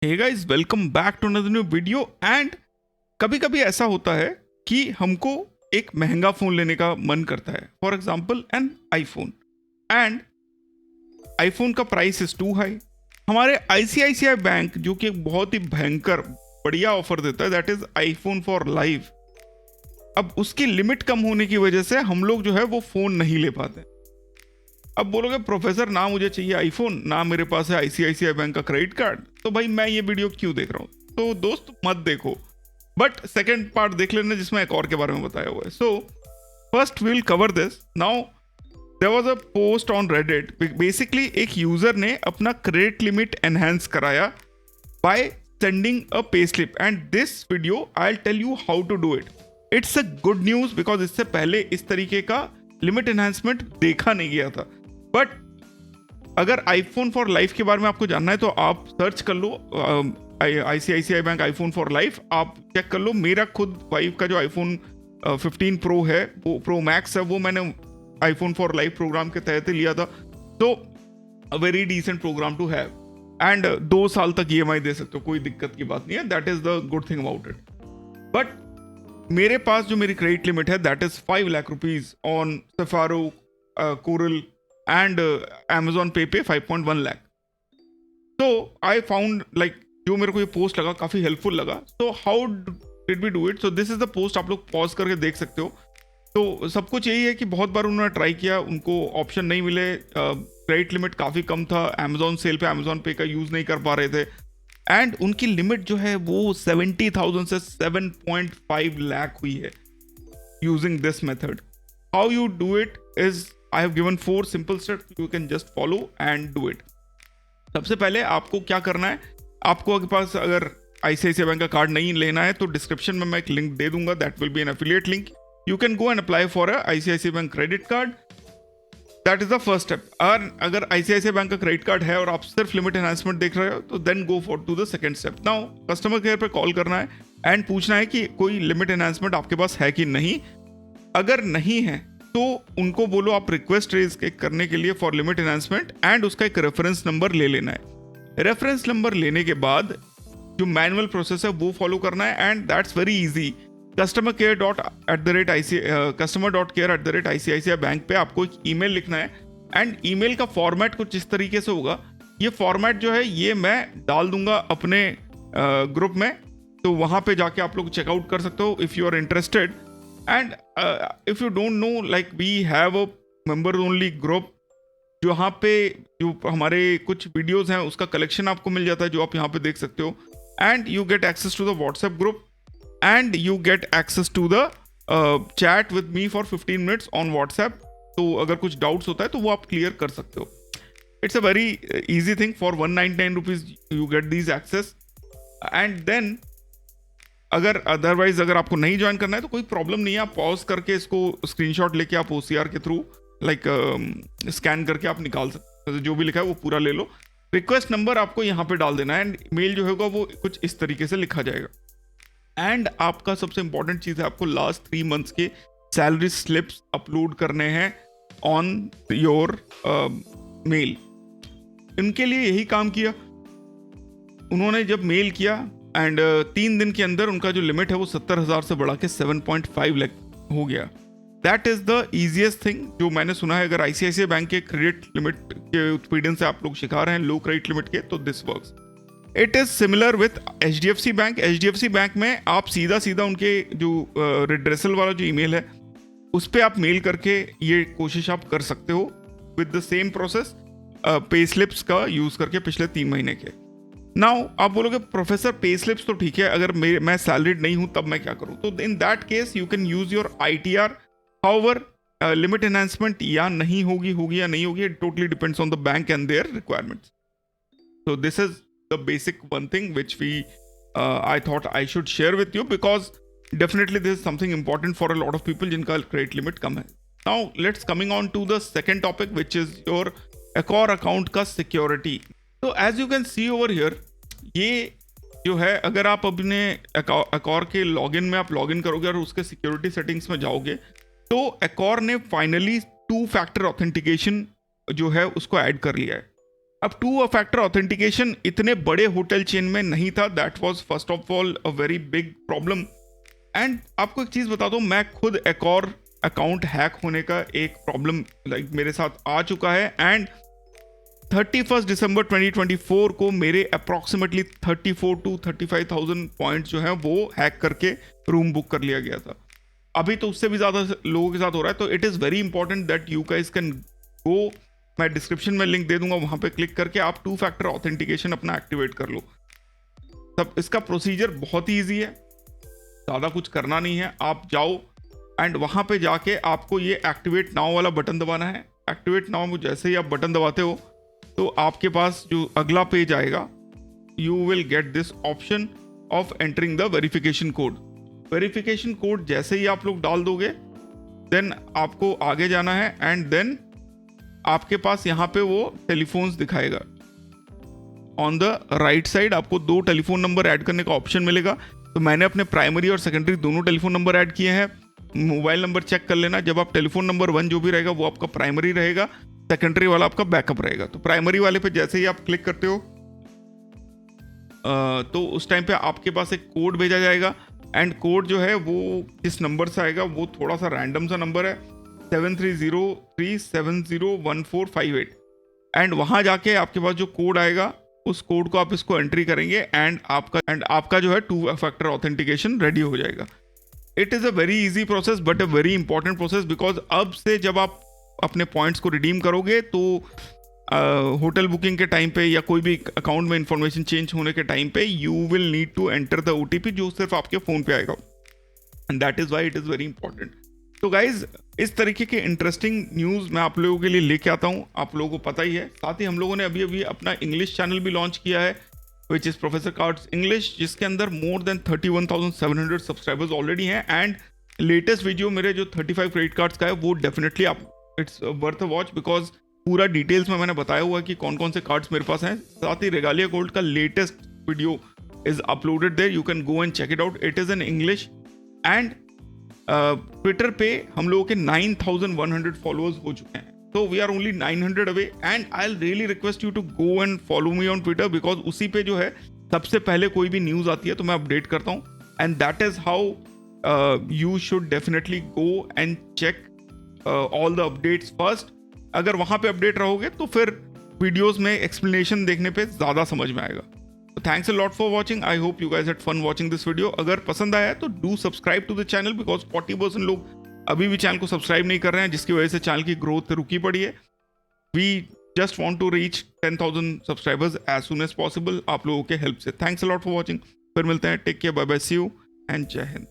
Hey guys, welcome back to another new video. And कभी कभी ऐसा होता है कि हमको एक महंगा फ़ोन लेने का मन करता है, for example an iPhone. And iPhone का प्राइस इज़ टू हाई। हमारे आईसीआईसीआई बैंक, जो कि एक बहुत ही भयंकर बढ़िया ऑफर देता है, that is iPhone for life. अब उसकी लिमिट कम होने की वजह से हम लोग जो है वो फ़ोन नहीं ले पाते। अब बोलोगे प्रोफेसर, ना मुझे चाहिए आईफोन, ना मेरे पास है आईसीआईसीआई बैंक का क्रेडिट कार्ड, तो भाई मैं ये वीडियो क्यों देख रहा हूँ? तो दोस्त मत देखो, बट सेकंड पार्ट देख लेना जिसमें एक और के बारे में बताया हुआ है। So first will cover this now. There was a post on Reddit. Basically एक यूजर ने अपना क्रेडिट लिमिट एनहेंस कराया by sending a pay slip, and this video I will tell you how to do it. It's a good news because इससे पहले इस तरीके का limit enhancement देखा नहीं गया था। बट अगर आईफोन फॉर लाइफ के बारे में आपको जानना है तो आप सर्च कर लो ICICI bank iPhone for life. आप चेक कर लो। मेरा खुद वाइफ का जो आईफोन 15 प्रो है, वो प्रो मैक्स है, वो मैंने आईफोन फॉर लाइफ प्रोग्राम के तहत लिया था। तो a very decent programme to have. And 2 साल तक ईएमआई दे सकते हो, कोई दिक्कत की बात नहीं है। That is the good thing about it. But मेरे पास जो मेरी क्रेडिट लिमिट है that is 5 lakh rupees on Sapphiro, Coral and Amazon पे 5.1 लाख। तो आई फाउंड लाइक जो मेरे को ये पोस्ट लगा काफ़ी हेल्पफुल लगा। So how did we do it? So this is the post, आप लोग पॉज करके देख सकते हो। तो सब कुछ यही है कि बहुत बार उन्होंने ट्राई किया, उनको ऑप्शन नहीं मिले, क्रेडिट लिमिट काफ़ी कम था, Amazon सेल पे Amazon पे का यूज़ नहीं कर पा रहे थे, एंड उनकी लिमिट जो है वो 70,000 से 7.5 लाख हुई है using this method. How you do it is I have given 4 simple steps you can just follow and do it. सबसे पहले आपको क्या करना है, आपको आपके पास अगर आईसीआईसीआई बैंक का कार्ड नहीं लेना है तो डिस्क्रिप्शन में मैं एक लिंक दे दूंगा, that will be N affiliate link. You can go and apply for a ICICI bank credit card. That is the first step. और अगर आईसीआईसीआई बैंक का क्रेडिट कार्ड है और आप सिर्फ लिमिट एनहांसमेंट देख रहे हो तो then go for to the second step. Now customer care पे कॉल करना है एंड पूछना है कि कोई लिमिट एनहांसमेंट आपके पास है कि नहीं। अगर नहीं है तो उनको बोलो आप रिक्वेस्ट रेज करने के लिए फॉर लिमिट एनहांसमेंट, एंड उसका एक रेफरेंस नंबर ले लेना है। रेफरेंस नंबर लेने के बाद जो मैनुअल प्रोसेस है वो फॉलो करना है, and that's very easy. customer.care@icicici bank पे आपको एक ईमेल लिखना है, एंड ईमेल का फॉर्मेट कुछ इस तरीके से होगा। ये फॉर्मेट जो है ये मैं डाल दूंगा अपने ग्रुप में, तो वहाँ पे जाके आप लोग चेकआउट कर सकते हो if you are interested. And if you don't know, like we have a member only group, जहाँ पे जो हमारे कुछ वीडियोस हैं उसका कलेक्शन आपको मिल जाता है, जो आप यहाँ पे देख सकते हो। And you get access to the WhatsApp group, and you get access to the chat with me for 15 minutes on WhatsApp. तो अगर कुछ डाउट्स होता है तो वो आप क्लियर कर सकते हो। It's a very easy thing. For 199 rupees you get these access. And then अगर अदरवाइज अगर आपको नहीं ज्वाइन करना है तो कोई प्रॉब्लम नहीं है, आप पॉज करके इसको स्क्रीनशॉट लेके आप ओसीआर के थ्रू लाइक स्कैन करके आप निकाल सकते हो। जो भी लिखा है वो पूरा ले लो। रिक्वेस्ट नंबर आपको यहाँ पे डाल देना है, एंड मेल जो होगा वो कुछ इस तरीके से लिखा जाएगा। एंड आपका सबसे इंपॉर्टेंट चीज़ है, आपको लास्ट 3 मंथ्स के सैलरी स्लिप्स अपलोड करने हैं ऑन योर मेल। इनके लिए यही काम किया उन्होंने। जब मेल किया एंड 3 दिन के अंदर उनका जो लिमिट है वो 70,000 से बढ़ा के 7.5 लाख हो गया। That is the easiest thing जो मैंने सुना है। अगर आईसीआईसीआई बैंक के क्रेडिट लिमिट के उत्पीड़न से आप लोग शिकार हैं, लो क्रेडिट लिमिट के, तो this works. It is similar with HDFC bank. HDFC bank में आप सीधा सीधा उनके जो रिड्रेसल वाला जो ईमेल है उस पर आप मेल करके ये कोशिश आप कर सकते हो with the same process, pay slips का यूज करके पिछले 3 महीने के। नाउ आप बोलोगे प्रोफेसर पे स्लिप्स तो ठीक है, अगर मैं सैलरीड नहीं हूं तब मैं क्या करूं? तो in that case you can use your ITR. However limit enhancement या नहीं होगी या नहीं होगी, it totally depends on the bank and their requirements. So this is the basic one thing which we I thought I should share with you, because definitely this is something important for a lot of people जिनका credit limit कम है। Now let's coming on to the second topic which is your Accor account का security. तो as you can see over here, ये जो है अगर आप अपने Accor के लॉगिन में आप लॉगिन करोगे और उसके सिक्योरिटी सेटिंग्स में जाओगे तो Accor ने फाइनली 2 फैक्टर ऑथेंटिकेशन जो है उसको ऐड कर लिया है। अब टू फैक्टर ऑथेंटिकेशन इतने बड़े होटल चेन में नहीं था, that was first of all a very big problem. And आपको एक चीज़ बता दूं, मैं खुद एक और अकाउंट हैक होने का एक प्रॉब्लम मेरे साथ आ चुका है। एंड 31 दिसंबर 2024 को मेरे अप्रॉक्सीमेटली 34 to 35,000 पॉइंट्स जो हैं वो हैक करके रूम बुक कर लिया गया था। अभी तो उससे भी ज़्यादा लोगों के साथ हो रहा है। तो it is very important that you guys can go, मैं डिस्क्रिप्शन में लिंक दे दूंगा, वहाँ पे क्लिक करके आप टू फैक्टर ऑथेंटिकेशन अपना एक्टिवेट कर लो। तब इसका प्रोसीजर बहुत ही ईजी है, ज़्यादा कुछ करना नहीं है। आप जाओ एंड वहाँ पे जाके आपको ये एक्टिवेट नाउ वाला बटन दबाना है। एक्टिवेट नाउ में जैसे ही आप बटन दबाते हो तो आपके पास जो अगला पेज आएगा, you will get this option of entering the verification code. Verification code जैसे ही आप लोग डाल दोगे देन आपको आगे जाना है एंड देन आपके पास यहाँ पे वो टेलीफोन्स दिखाएगा। ऑन द राइट साइड आपको 2 टेलीफोन नंबर ऐड करने का ऑप्शन मिलेगा। तो मैंने अपने प्राइमरी और सेकेंडरी दोनों टेलीफोन नंबर ऐड किए हैं। मोबाइल नंबर चेक कर लेना, जब आप टेलीफोन नंबर 1 जो भी रहेगा वो आपका प्राइमरी रहेगा, सेकेंडरी वाला आपका बैकअप रहेगा। तो प्राइमरी वाले पे जैसे ही आप क्लिक करते हो तो उस टाइम पे आपके पास एक कोड भेजा जाएगा। एंड कोड जो है वो जिस नंबर से आएगा वो थोड़ा सा रैंडम सा नंबर है, 7303701458। एंड वहाँ जाके आपके पास जो कोड आएगा उस कोड को आप इसको एंट्री करेंगे एंड आपका जो है टू फैक्टर ऑथेंटिकेशन रेडी हो जाएगा। It is a very easy process but a very important process, because अब से जब आप अपने पॉइंट्स को रिडीम करोगे तो होटल बुकिंग के टाइम पे या कोई भी अकाउंट में इंफॉर्मेशन चेंज होने के टाइम पे you will need to enter the OTP जो सिर्फ आपके फ़ोन पे आएगा। And that is why it is very important. तो गाइज इस तरीके के इंटरेस्टिंग न्यूज़ मैं आप लोगों के लिए लेके आता हूँ, आप लोगों को पता ही है। साथ ही हम लोगों ने अभी अभी अपना इंग्लिश चैनल भी लॉन्च किया है which is professor cards English, जिसके अंदर मोर देन 31,700 सब्सक्राइबर्स ऑलरेडी हैं। एंड लेटेस्ट वीडियो मेरे जो 35 क्रेडिट कार्ड्स का है वो डेफिनेटली आप it's worth a watch, because पूरा डिटेल्स में मैंने बताया हुआ कि कौन कौन से कार्ड्स मेरे पास हैं। साथ ही रेगालिया गोल्ड का latest video is uploaded there, you can go and check it out, it is in English. And Twitter पे हम लोगों के 9,100 फॉलोअर्स हो चुके हैं, तो we are only 900 away. And I really request you to go and follow me on Twitter, because उसी पे जो है सबसे पहले कोई भी न्यूज़ आती है तो मैं अपडेट करता हूँ। And that is how you should definitely go and check all the updates first. अगर वहाँ पे अपडेट रहोगे तो फिर वीडियोस में एक्सप्लेनेशन देखने पे ज़्यादा समझ में आएगा। तो thanks a lot for watching, I hope you guys had fun watching this video. अगर पसंद आया तो do subscribe to the channel, because 40% लोग अभी भी चैनल को सब्सक्राइब नहीं कर रहे हैं, जिसकी वजह से चैनल की ग्रोथ रुकी पड़ी है। We just want to reach 10,000 subscribers as soon as possible आप लोगों के हेल्प से। Thanks a lot for watching, फिर मिलते हैं, take care, bye bye, see you and जय हिंद।